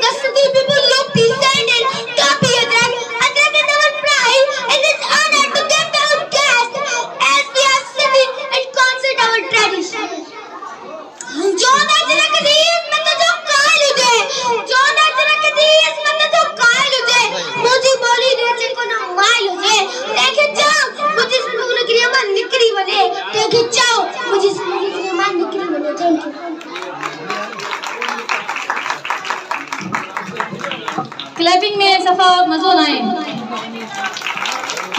the city people look decent and copy Adrak. Adrak is our pride and it's honor to get our guest as we are sitting and concert our tradition. John Adrak is मतलब जो काल उजे. John Adrak is मतलब जो काल उजे. मुझे बोली रेचे को ना माल उजे. देखे जाओ मुझे सुनने के लिए मन निकली बने. देखे जाओ मुझे सुनने के लिए मन निकली बने. Thank you. क्लैपिंग में सफा मज़ो ना है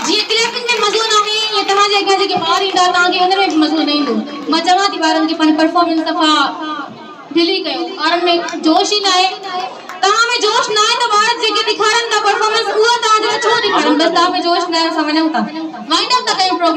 जी क्लैपिंग में मज़ो ना है ये तहां जगह जे के बाहर ईंदा तां के उन में मज़ो नहीं लो मां चवा थी बारन के पन परफॉर्मेंस सफा ढिली कयो और में जोश ही ना है तहां में जोश ना है तो बाहर जे के दिखारन दा परफॉर्मेंस हुआ तां जो छो दिखारन बस ता में जोश ना है समझो ता वाइंड अप द प्रोग्राम